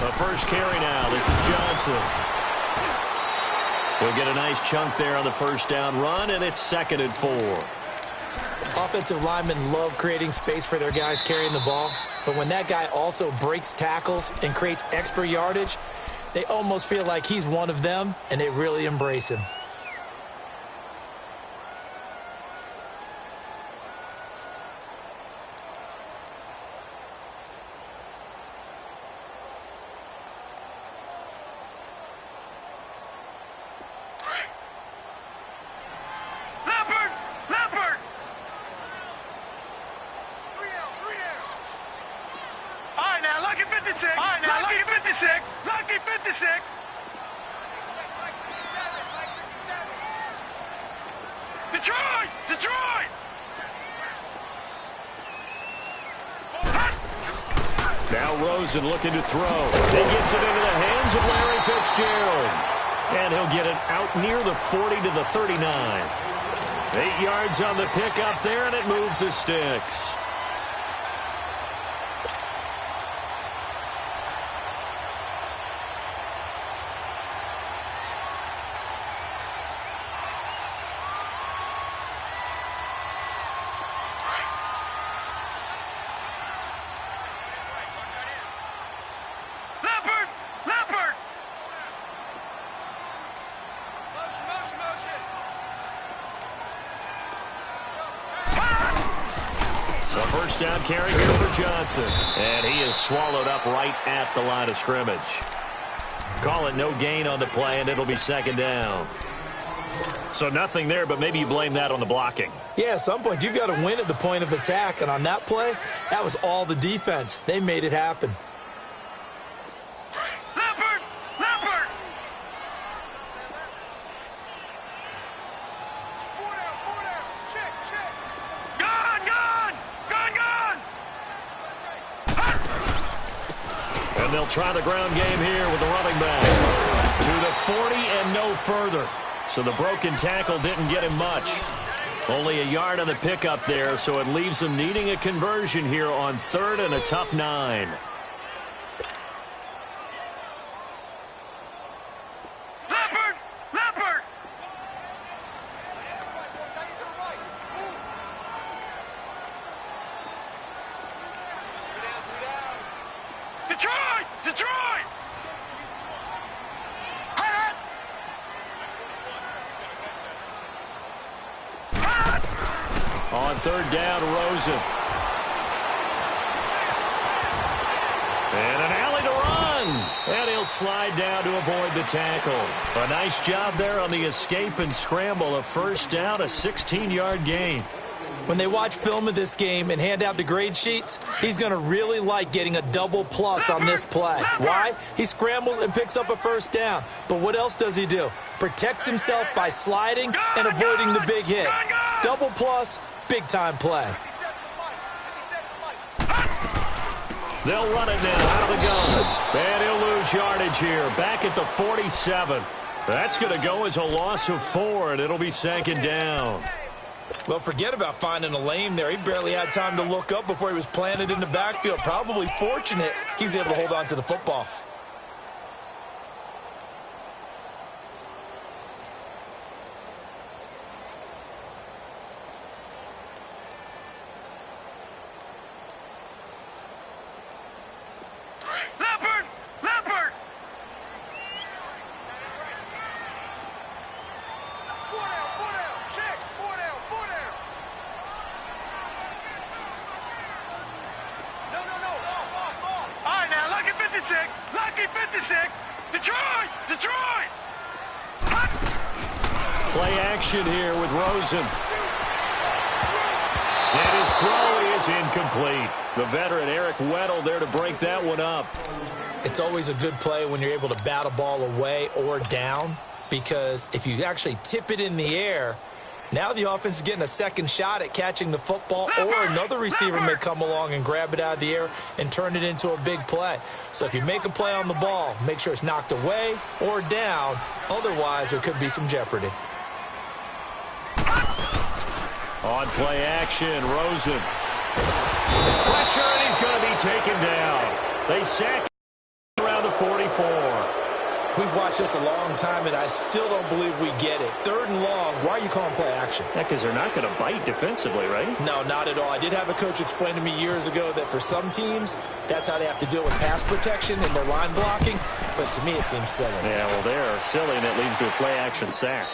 The first carry now. This is Johnson. He'll get a nice chunk there on the first down run, and it's 2nd and 4. Offensive linemen love creating space for their guys carrying the ball, but when that guy also breaks tackles and creates extra yardage, they almost feel like he's one of them, and they really embrace him. Now Rosen looking to throw. He gets it into the hands of Larry Fitzgerald. And he'll get it out near the 40 to the 39. 8 yards on the pickup there, and it moves the sticks. First down carry here for Johnson. And he is swallowed up right at the line of scrimmage. Call it no gain on the play, and it'll be 2nd down. So nothing there, but maybe you blame that on the blocking. Yeah, at some point, you've got to win at the point of attack. And on that play, that was all the defense. They made it happen. And they'll try the ground game here with the running back. To the 40 and no further. So the broken tackle didn't get him much. Only a yard on the pickup there, so it leaves him needing a conversion here on 3rd and a tough 9. On 3rd down, Rosen. And an alley to run. And he'll slide down to avoid the tackle. A nice job there on the escape and scramble. A first down, a 16-yard gain. When they watch film of this game and hand out the grade sheets, he's going to really like getting a double plus on this play. Why? He scrambles and picks up a first down. But what else does he do? Protects himself by sliding and avoiding the big hit. Double plus, big-time play. They'll run it now out of the gun. And he'll lose yardage here. Back at the 47. That's going to go as a loss of 4, and it'll be 2nd down. Well, forget about finding a lane there. He barely had time to look up before he was planted in the backfield. Probably fortunate he was able to hold on to the football. Play action here with Rosen. And his throw is incomplete. The veteran Eric Weddle there to break that one up. It's always a good play when you're able to bat a ball away or down, because if you actually tip it in the air, now the offense is getting a second shot at catching the football, or another receiver may come along and grab it out of the air and turn it into a big play. So if you make a play on the ball, make sure it's knocked away or down. Otherwise, there could be some jeopardy. On play action, Rosen. Pressure, and he's going to be taken down. They sack him around the We've watched this a long time, and I still don't believe we get it. 3rd and long, why are you calling play action? Yeah, because they're not going to bite defensively, right? No, not at all. I did have a coach explain to me years ago that for some teams, that's how they have to deal with pass protection and their line blocking. But to me, it seems silly. Yeah, well, they're silly, and it leads to a play action sack.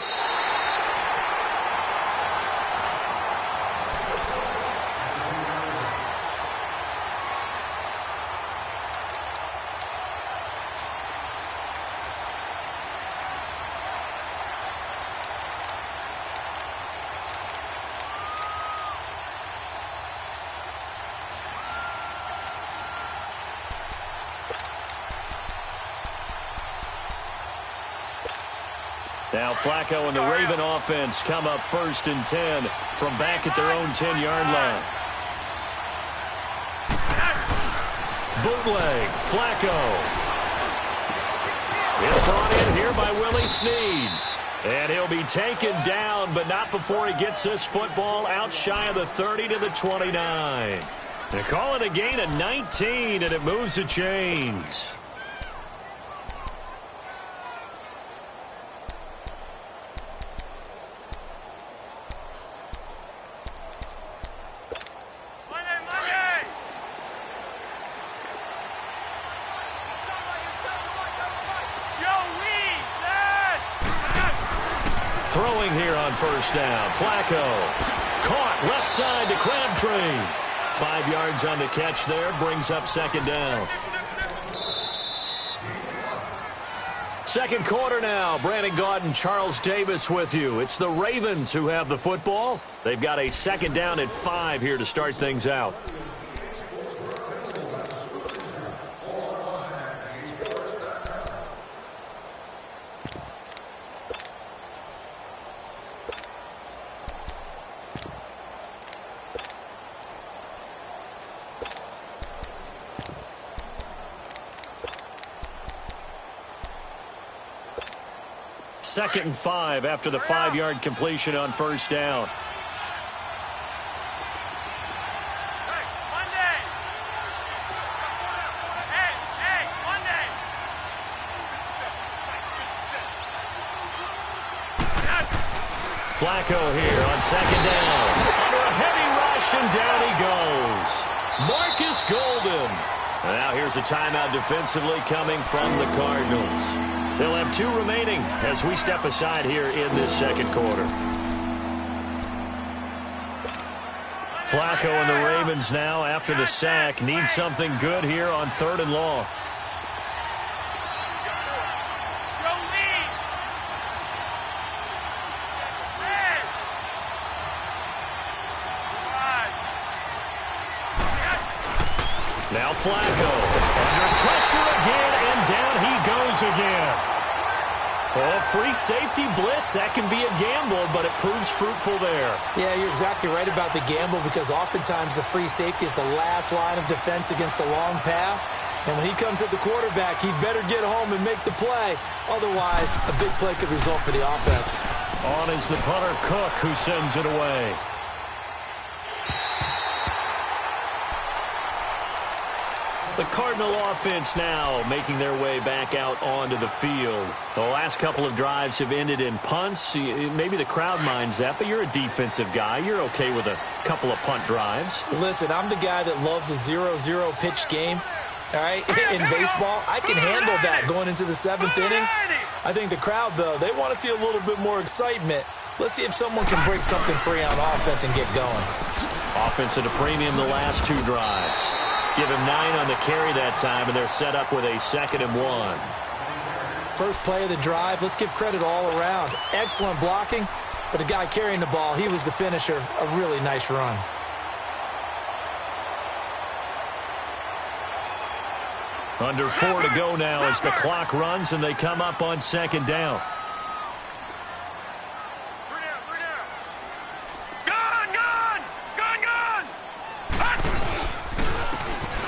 Now Flacco and the Raven offense come up 1st and 10 from back at their own 10-yard line. Bootleg, Flacco. It's brought in here by Willie Snead. And he'll be taken down, but not before he gets this football out shy of the 30 to the 29. They call it a gain of 19, and it moves the chains. Throwing here on 1st down. Flacco caught left side to Crabtree. 5 yards on the catch there. Brings up 2nd down. 2nd quarter now. Brandon Gaudin and Charles Davis with you. It's the Ravens who have the football. They've got a 2nd down at 5 here to start things out. Second and 5 after the 5-yard completion on 1st down. Flacco here on 2nd down. Under a heavy rush, and down he goes. Marcus Golden. And now here's a timeout defensively coming from the Cardinals. They'll have 2 remaining as we step aside here in this 2nd quarter. Flacco and the Ravens now, after the sack, need something good here on 3rd and long. Now Flacco under pressure again, and down he goes again. Oh, free safety blitz, that can be a gamble, but it proves fruitful there. Yeah, you're exactly right about the gamble, because oftentimes the free safety is the last line of defense against a long pass. And when he comes at the quarterback, he'd better get home and make the play. Otherwise, a big play could result for the offense. On is the punter, Cook, who sends it away. The Cardinal offense now making their way back out onto the field. The last couple of drives have ended in punts. Maybe the crowd minds that, but you're a defensive guy. You're okay with a couple of punt drives. Listen, I'm the guy that loves a 0-0 pitch game. All right, in baseball, I can handle that going into the 7th inning. I think the crowd, though, they want to see a little bit more excitement. Let's see if someone can break something free on offense and get going. Offense at a premium the last 2 drives. Give him 9 on the carry that time, and they're set up with a 2nd and 1. First play of the drive, let's give credit all around. Excellent blocking, but the guy carrying the ball, he was the finisher. A really nice run. Under 4 to go now as the clock runs, and they come up on 2nd down.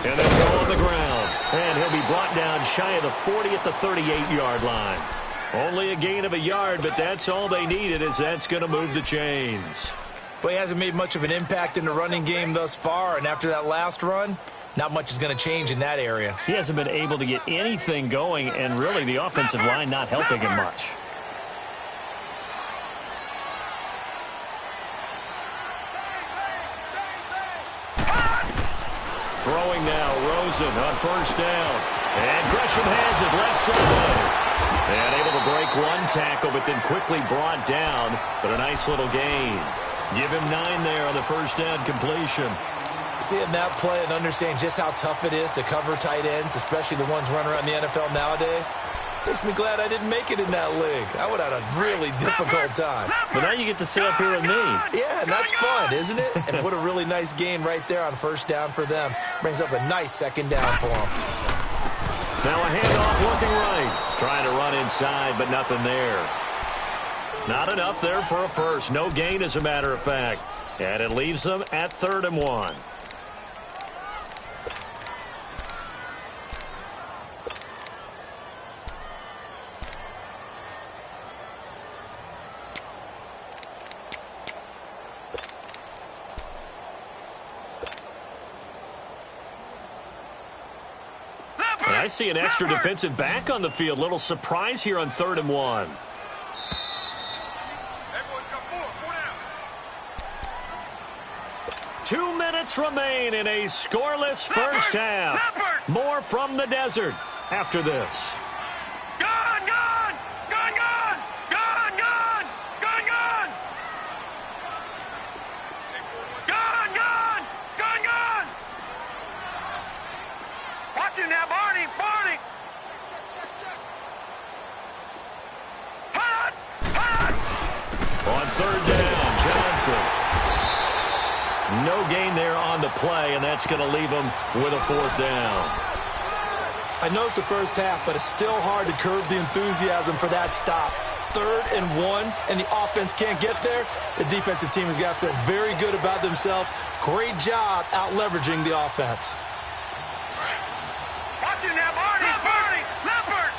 And they'll go on the ground. And he'll be brought down shy of the 40 at the 38-yard line. Only a gain of a yard, but that's all they needed, as that's going to move the chains. Well, he hasn't made much of an impact in the running game thus far, and after that last run, not much is going to change in that area. He hasn't been able to get anything going, and really the offensive line not helping him much. Throwing now, Rosen on first down. And Gresham has it left side. And able to break one tackle, but then quickly brought down. But a nice little gain. Give him 9 there on the first down completion. Seeing that play and understanding just how tough it is to cover tight ends, especially the ones running around the NFL nowadays, makes me glad I didn't make it in that league. I would have had a really difficult time. But now you get to sit up here with me. Yeah, and that's fun, isn't it? And what a really nice gain right there on first down for them. Brings up a nice second down for them. Now a handoff looking right. Trying to run inside, but nothing there. Not enough there for a first. No gain, as a matter of fact. And it leaves them at 3rd and 1. I see an extra defensive back on the field. Little surprise here on 3rd and 1. Two minutes remain in a scoreless first half. More from the desert after this. Gone, gone! Gone, gone! Gone, gone! Gone, gone! Gone, gone! Gone, gone! Watch him now, Barney! Barney! Hot! Hot! On 3rd down, Johnson. No gain there on the play, and that's going to leave him with a 4th down. I know it's the first half, but it's still hard to curb the enthusiasm for that stop. 3rd and 1, and the offense can't get there. The defensive team has got to feel very good about themselves. Great job out leveraging the offense. Watch him now, Barney! Barney! Leopard!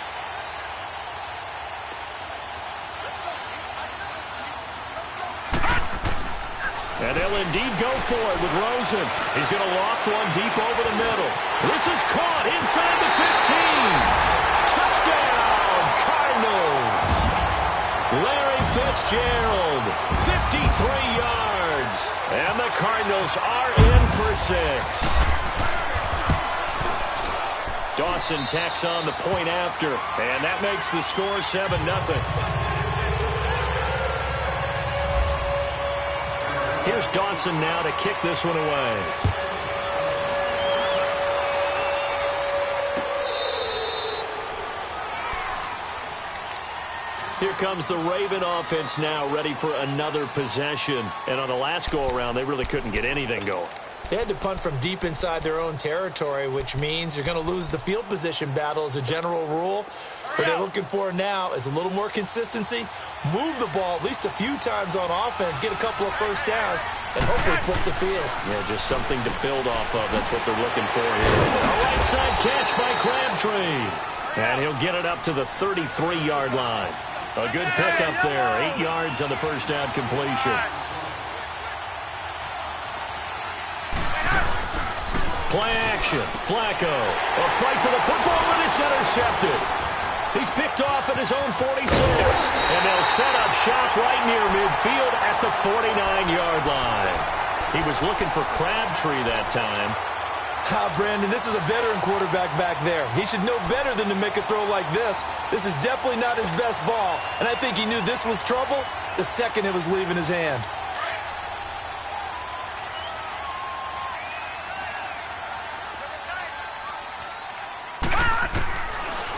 And they'll indeed go for it with Rosen. He's going to loft one deep over the middle. This is caught inside the 15. Touchdown, Cardinals. Larry Fitzgerald, 53 yards. And the Cardinals are in for 6. Dawson tacks on the point after, and that makes the score 7-0. Here's Dawson now to kick this one away. Here comes the Raven offense now, ready for another possession. And on the last go-around, they really couldn't get anything going. They had to punt from deep inside their own territory, which means you're going to lose the field position battle as a general rule. What they're looking for now is a little more consistency, move the ball at least a few times on offense, get a couple of first downs, and hopefully flip the field. Yeah, just something to build off of. That's what they're looking for here. A right side catch by Crabtree. And he'll get it up to the 33-yard line. A good pickup there. 8 yards on the first down completion. Play action. Flacco. A fight for the football, and it's intercepted. He's picked off at his own 46. And they'll set up shop right near midfield at the 49-yard line. He was looking for Crabtree that time. Brandon, this is a veteran quarterback back there. He should know better than to make a throw like this. This is definitely not his best ball. And I think he knew this was trouble the second it was leaving his hand.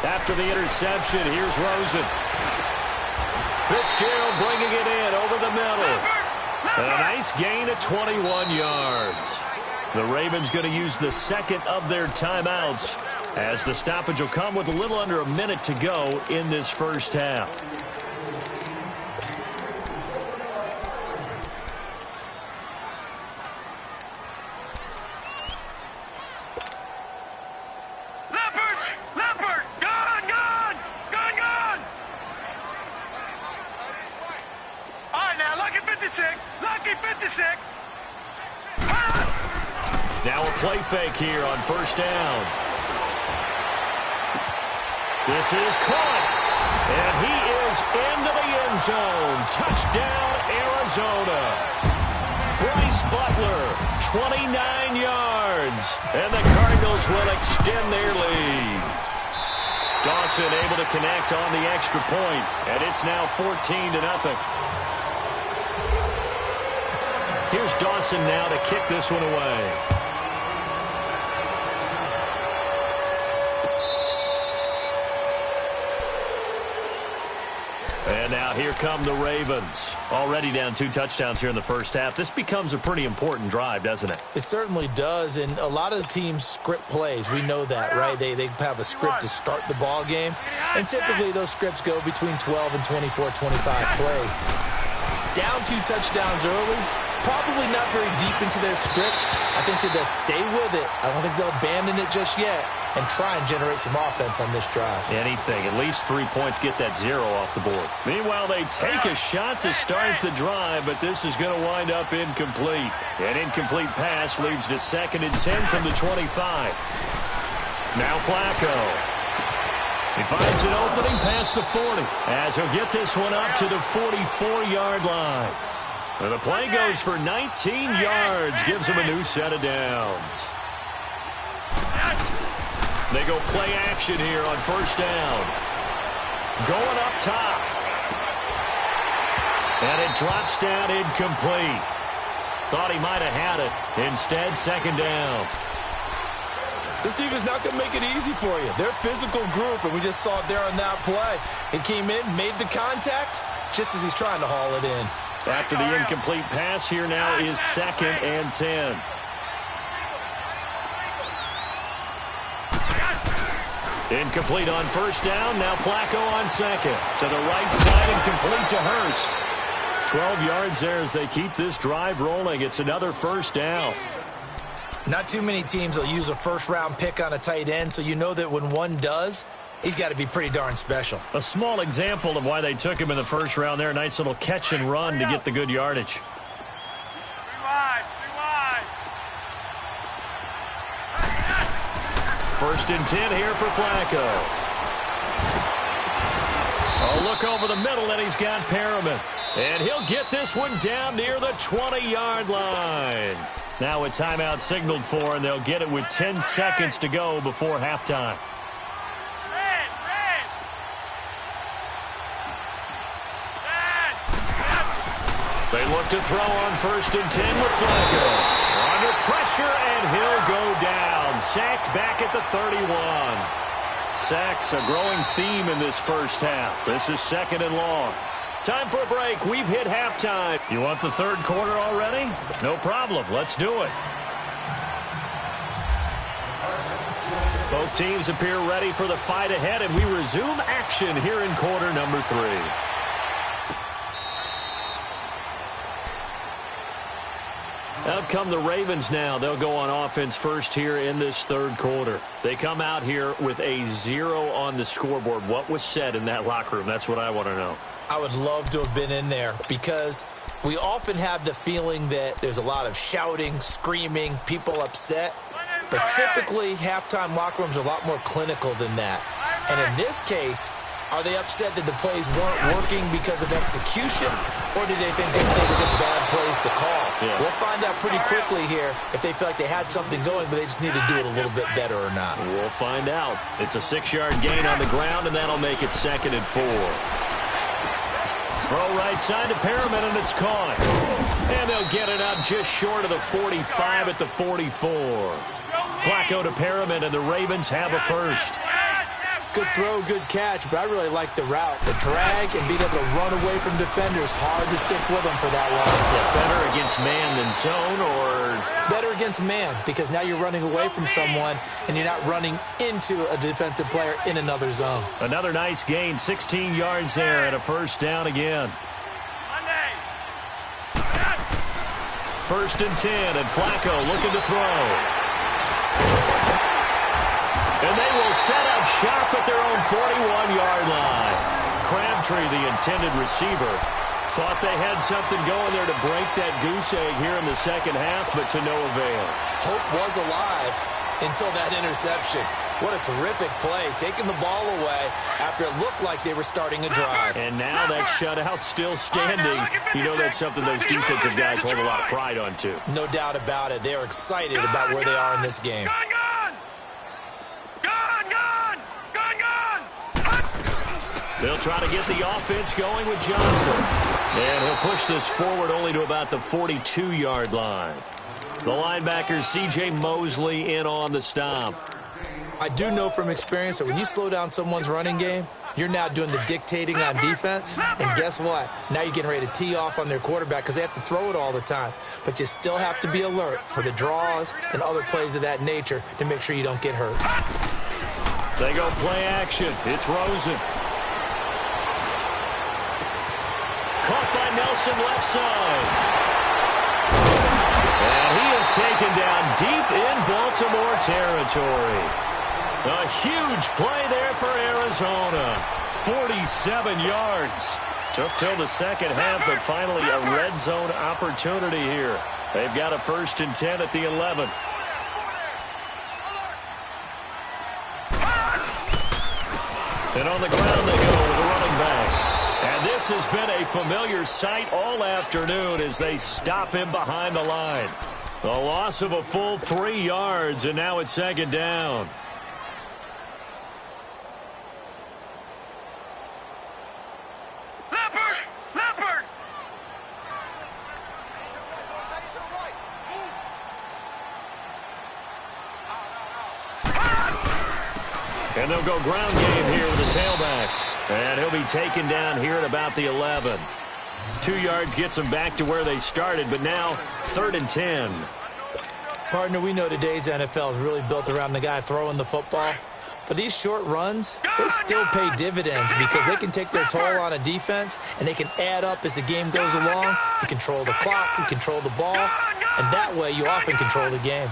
After the interception, here's Rosen. Fitzgerald bringing it in over the middle. And a nice gain of 21 yards. The Ravens going to use the second of their timeouts as the stoppage will come with a little under a minute to go in this first half. Now a play fake here on first down. This is caught. And he is into the end zone. Touchdown, Arizona. Bryce Butler, 29 yards. And the Cardinals will extend their lead. Dawson able to connect on the extra point. And it's now 14-0. Here's Dawson now to kick this one away. And now here come the Ravens. Already down 2 touchdowns here in the first half. This becomes a pretty important drive, doesn't it? It certainly does, and a lot of the teams script plays. We know that, right? They have a script to start the ball game, and typically those scripts go between 12 and 24, 25 plays. Down 2 touchdowns early, probably not very deep into their script. I think that they'll stay with it. I don't think they'll abandon it just yet and try and generate some offense on this drive. Anything. At least 3 points, get that 0 off the board. Meanwhile, they take a shot to start the drive, but this is going to wind up incomplete. An incomplete pass leads to 2nd and 10 from the 25. Now Flacco. He finds an opening past the 40 as he'll get this one up to the 44-yard line. And the play goes for 19 yards, gives him a new set of downs. They go play action here on first down. Going up top. And it drops down incomplete. Thought he might have had it. Instead, 2nd down. This defense is not going to make it easy for you. They're a physical group, and we just saw it there on that play. He came in, made the contact, just as he's trying to haul it in. After the incomplete pass, here now is 2nd and 10. Incomplete on first down. Now Flacco on second. To the right side and complete to Hurst. 12 yards there as they keep this drive rolling. It's another first down. Not too many teams will use a first-round pick on a tight end, so you know that when one does, he's got to be pretty darn special. A small example of why they took him in the first round there. Nice little catch and run to get the good yardage. 1st and 10 here for Flacco. A look over the middle, and he's got Perriman. And he'll get this one down near the 20-yard line. Now a timeout signaled for, and they'll get it with 10 seconds to go before halftime. They look to throw on 1st and 10 with Flacco. Under pressure, and he'll go down. Sacked back at the 31. Sacks a growing theme in this first half. This is 2nd and long. Time for a break. We've hit halftime. You want the 3rd quarter already? No problem. Let's do it. Both teams appear ready for the fight ahead, and we resume action here in quarter number 3. Out come the Ravens now. They'll go on offense first here in this 3rd quarter. They come out here with a 0 on the scoreboard. What was said in that locker room? That's what I want to know. I would love to have been in there because we often have the feeling that there's a lot of shouting, screaming, people upset. But typically, halftime locker rooms are a lot more clinical than that. And in this case, are they upset that the plays weren't working because of execution, or do they think they were just bad plays to call? Yeah. We'll find out pretty quickly here if they feel like they had something going, but they just need to do it a little bit better or not. We'll find out. It's a 6-yard gain on the ground, and that'll make it 2nd and 4. Throw right side to Perriman, and it's caught. And they'll get it up just short of the 45 at the 44. Flacco to Perriman, and the Ravens have a first. Good throw, good catch, but I really like the route. The drag and being able to run away from defenders, hard to stick with them for that long. Yeah, better against man than zone, or? Better against man, because now you're running away from someone, and you're not running into a defensive player in another zone. Another nice gain, 16 yards there, and a first down again. 1st and 10, and Flacco looking to throw. And they will set up shop at their own 41-yard line. Crabtree, the intended receiver, Thought they had something going there to break that goose egg here in the second half, but to no avail. Hope was alive until that interception. What a terrific play, taking the ball away after it looked like they were starting a drive. And now that shutout still standing. You know that's something those defensive guys hold a lot of pride on, too. No doubt about it. They are excited about where they are in this game. They'll try to get the offense going with Johnson. And he'll push this forward only to about the 42-yard line. The linebacker, C.J. Mosley, in on the stop. I do know from experience that when you slow down someone's running game, you're now doing the dictating on defense. And guess what? Now you're getting ready to tee off on their quarterback because they have to throw it all the time. But you still have to be alert for the draws and other plays of that nature to make sure you don't get hurt. They go play action. It's Rosen. Caught by Nelson left side. And he is taken down deep in Baltimore territory. A huge play there for Arizona. 47 yards. Took till the second half, but finally a red zone opportunity here. They've got a 1st and 10 at the 11. And on the ground they go with the running back. And this has been a familiar sight all afternoon as they stop him behind the line. A loss of a full 3 yards, and now it's 2nd down. Leopard! And they'll go ground game here with the tailback. And he'll be taken down here at about the 11. 2 yards gets them back to where they started, but now 3rd and 10. Partner, we know today's NFL is really built around the guy throwing the football. But these short runs, they still pay dividends because they can take their toll on a defense and they can add up as the game goes along. You control the clock, you control the ball, and that way you often control the game.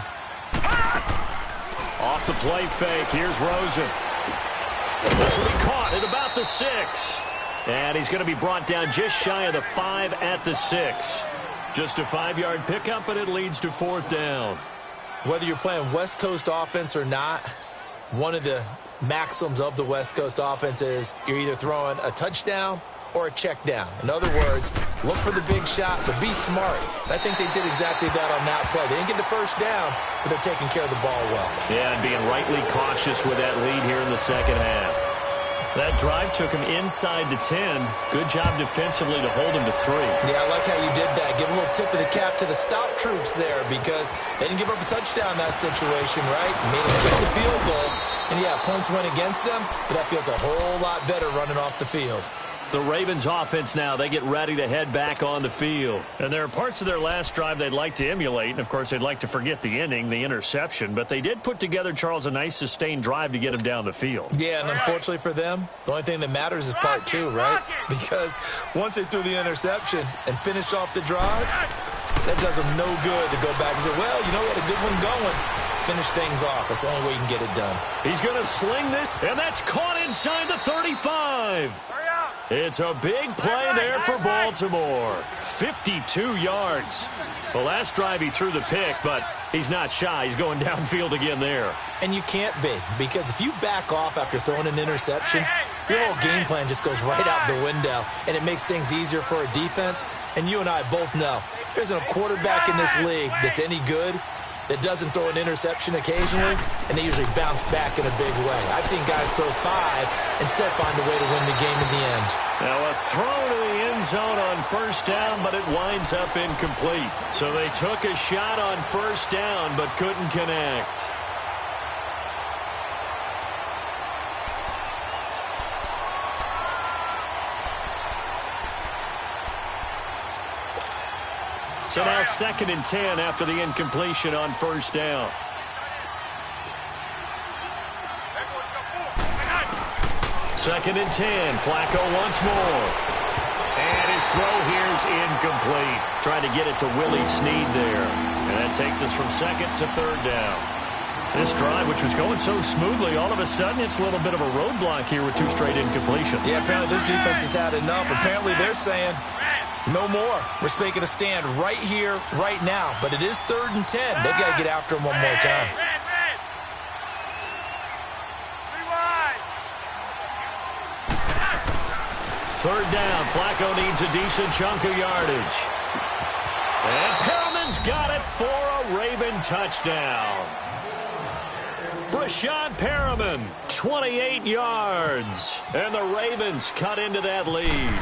Off the play fake, here's Rosen. This will be caught at about the 6. And he's going to be brought down just shy of the 5 at the 6. Just a 5-yard pickup, but it leads to 4th down. Whether you're playing West Coast offense or not, one of the maxims of the West Coast offense is you're either throwing a touchdown or a check down. In other words, look for the big shot, but be smart. And I think they did exactly that on that play. They didn't get the 1st down, but they're taking care of the ball well. Yeah, and being rightly cautious with that lead here in the second half. That drive took him inside the 10. Good job defensively to hold him to 3. Yeah, I like how you did that. Give a little tip of the cap to the stop troops there because they didn't give up a touchdown in that situation, right? Made them get the field goal. And, yeah, points went against them, but that feels a whole lot better running off the field. The Ravens offense now, they get ready to head back on the field. And there are parts of their last drive they'd like to emulate. And, of course, they'd like to forget the ending, the interception. But they did put together, Charles, a nice sustained drive to get him down the field. Yeah, and unfortunately for them, the only thing that matters is part 2, right? Because once they threw the interception and finished off the drive, that does them no good to go back and say, well, you know, we had a good one going. Finish things off. That's the only way you can get it done. He's going to sling this, and that's caught inside the 35. It's a big play there for Baltimore. 52 yards. The last drive he threw the pick, but he's not shy. He's going downfield again there. And you can't be, because if you back off after throwing an interception, your whole game plan just goes right out the window, and it makes things easier for a defense. And you and I both know there isn't a quarterback in this league that's any good that doesn't throw an interception occasionally, and they usually bounce back in a big way. I've seen guys throw 5 and still find a way to win the game in the end. Now a throw to the end zone on 1st down, but it winds up incomplete. So they took a shot on 1st down, but couldn't connect. So now 2nd and 10 after the incompletion on 1st down. Second and 10. Flacco once more. And his throw here's incomplete. Trying to get it to Willie Snead there. And that takes us from 2nd to 3rd down. This drive, which was going so smoothly, all of a sudden it's a little bit of a roadblock here with 2 straight incompletions. Yeah, apparently this defense has had enough. Apparently they're saying, No more. We're making a stand right here, right now. But it is 3rd and 10. They've got to get after him one more time. Third down. Flacco needs a decent chunk of yardage. And Perriman's got it for a Raven touchdown. Brashad Perriman, 28 yards. And the Ravens cut into that lead.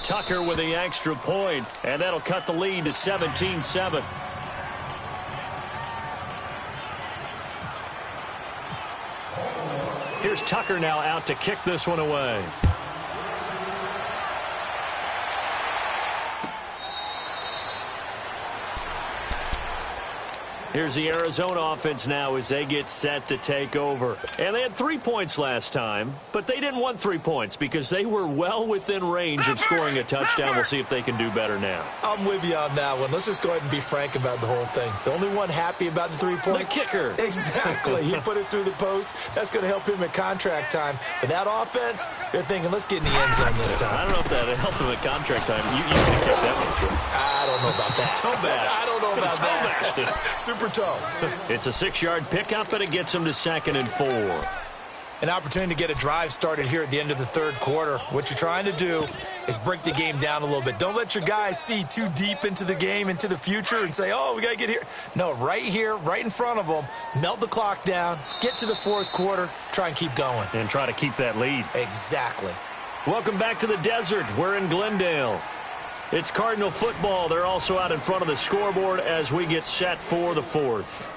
Tucker with the extra point, and that'll cut the lead to 17-7. Here's Tucker now out to kick this one away. Here's the Arizona offense now as they get set to take over. And they had 3 points last time, but they didn't want 3 points because they were well within range of scoring a touchdown. We'll see if they can do better now. I'm with you on that one. Let's just go ahead and be frank about the whole thing. The only one happy about the 3-point? The kicker. Exactly. He put it through the post. That's going to help him at contract time. But that offense, they're thinking, let's get in the end zone this time. I don't know if that helped him at contract time. You could have kept that one through. I don't know about that. Toe bash. I don't know about that. Super toe. It's a 6-yard pickup, and it gets him to 2nd and 4. An opportunity to get a drive started here at the end of the 3rd quarter. What you're trying to do is break the game down a little bit. Don't let your guys see too deep into the game, into the future, and say, oh, we got to get here. No, right here, right in front of them, melt the clock down, get to the 4th quarter, try and keep going. And try to keep that lead. Exactly. Welcome back to the desert. We're in Glendale. It's Cardinal football. They're also out in front of the scoreboard as we get set for the 4th.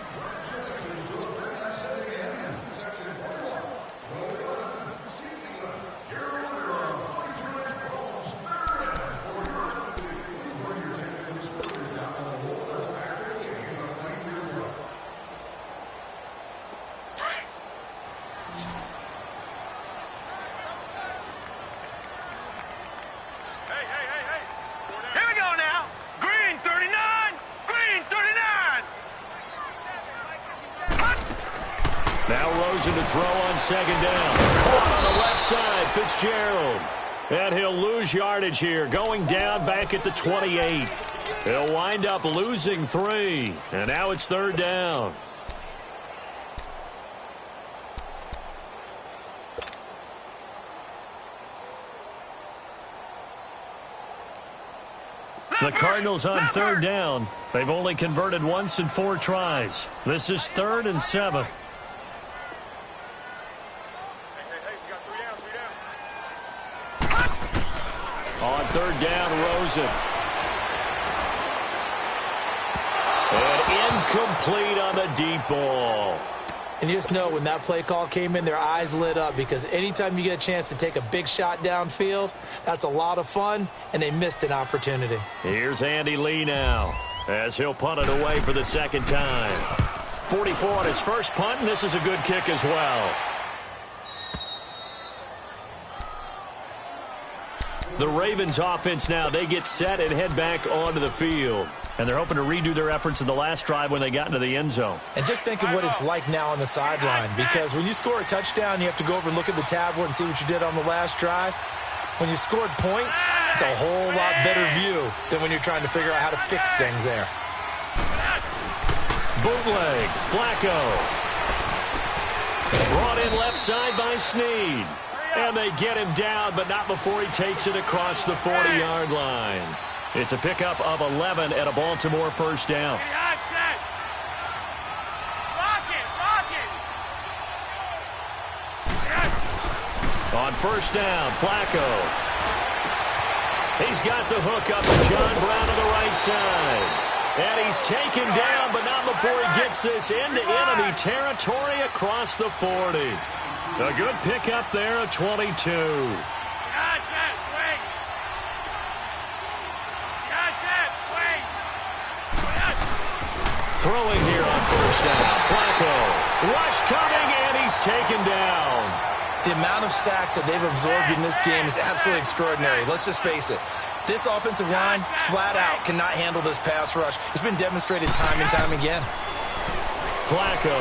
To throw on 2nd down. Caught on the left side, Fitzgerald. And he'll lose yardage here, going down back at the 28. He'll wind up losing 3. And now it's 3rd down. The Cardinals on 3rd down. They've only converted once in 4 tries. This is 3rd and 7. On 3rd down, Rosen. And incomplete on the deep ball. And you just know when that play call came in, their eyes lit up because anytime you get a chance to take a big shot downfield, that's a lot of fun, and they missed an opportunity. Here's Andy Lee now as he'll punt it away for the 2nd time. 44 on his first punt, and this is a good kick as well. The Ravens offense now, they get set and head back onto the field. And they're hoping to redo their efforts in the last drive when they got into the end zone. And just think of what it's like now on the sideline, because when you score a touchdown, you have to go over and look at the tablet and see what you did on the last drive. When you scored points, it's a whole lot better view than when you're trying to figure out how to fix things there. Bootleg, Flacco. Brought in left side by Snead. And they get him down, but not before he takes it across the 40-yard line. It's a pickup of 11 at a Baltimore 1st down. On 1st down, Flacco. He's got the hook up to John Brown on the right side. And he's taken down, but not before he gets this into enemy territory across the 40. A good pickup there at 22. Throwing here on 1st down. Flacco. Rush coming, and he's taken down. The amount of sacks that they've absorbed in this game is absolutely extraordinary. Let's just face it. This offensive line, flat out, cannot handle this pass rush. It's been demonstrated time and time again. Flacco.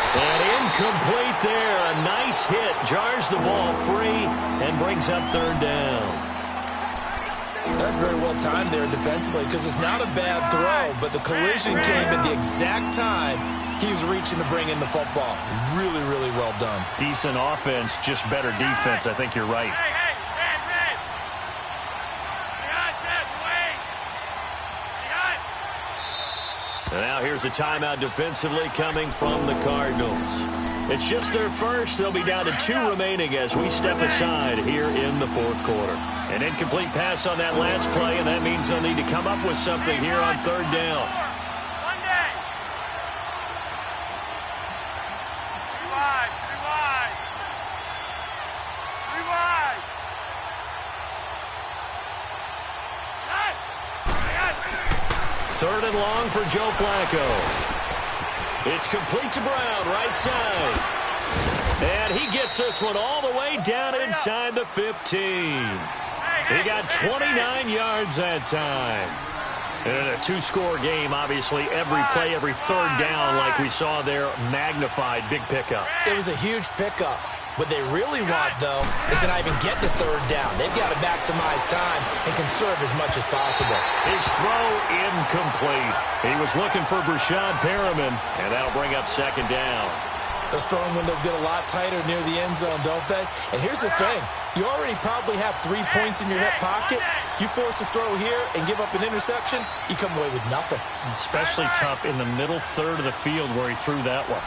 And Incomplete there. A nice hit. Jars the ball free and brings up third down. That's very well timed there defensively because it's not a bad throw, but the collision came at the exact time he was reaching to bring in the football. Really, really well done. Decent offense, just better defense. I think you're right. And now here's a timeout defensively coming from the Cardinals. It's just their first. They'll be down to 2 remaining as we step aside here in the fourth quarter. An incomplete pass on that last play, and that means they'll need to come up with something here on third down. Third and long for Joe Flacco. It's complete to Brown, right side. And he gets this one all the way down inside the 15. He got 29 yards that time. And in a 2-score game, obviously, every play, every third down, like we saw there, magnified, big pickup. It was a huge pickup. What they really want, though, is to not even get to third down. They've got to maximize time and conserve as much as possible. His throw incomplete. He was looking for Brashad Perriman, and that'll bring up second down. Those throwing windows get a lot tighter near the end zone, don't they? And here's the thing. You already probably have 3 points in your hip pocket. You force a throw here and give up an interception, you come away with nothing. Especially tough in the middle third of the field where he threw that one.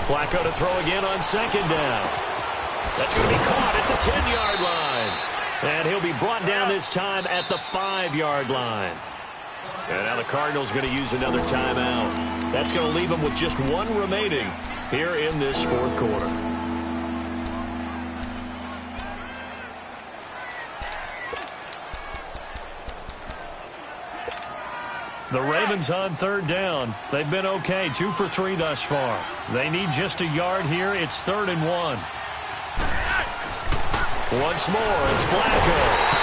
Flacco to throw again on second down. That's going to be caught at the 10-yard line. And he'll be brought down this time at the 5-yard line. And now the Cardinals going to use another timeout. That's going to leave them with just 1 remaining here in this fourth quarter. The Ravens on third down. They've been okay, 2 for 3 thus far. They need just a yard here. It's 3rd and 1. Once more, it's Flacco.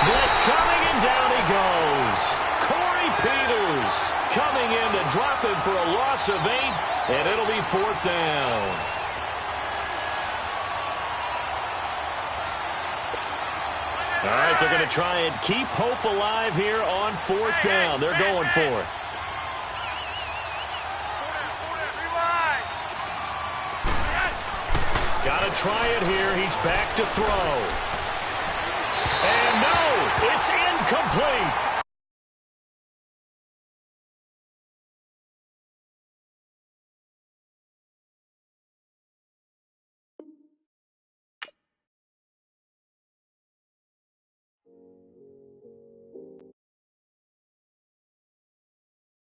Blitz coming, and down he goes. Corey Peters coming in to drop him for a loss of 8, and it'll be 4th down. All right, they're going to try and keep hope alive here on 4th down. They're going for it. Got to try it here. He's back to throw.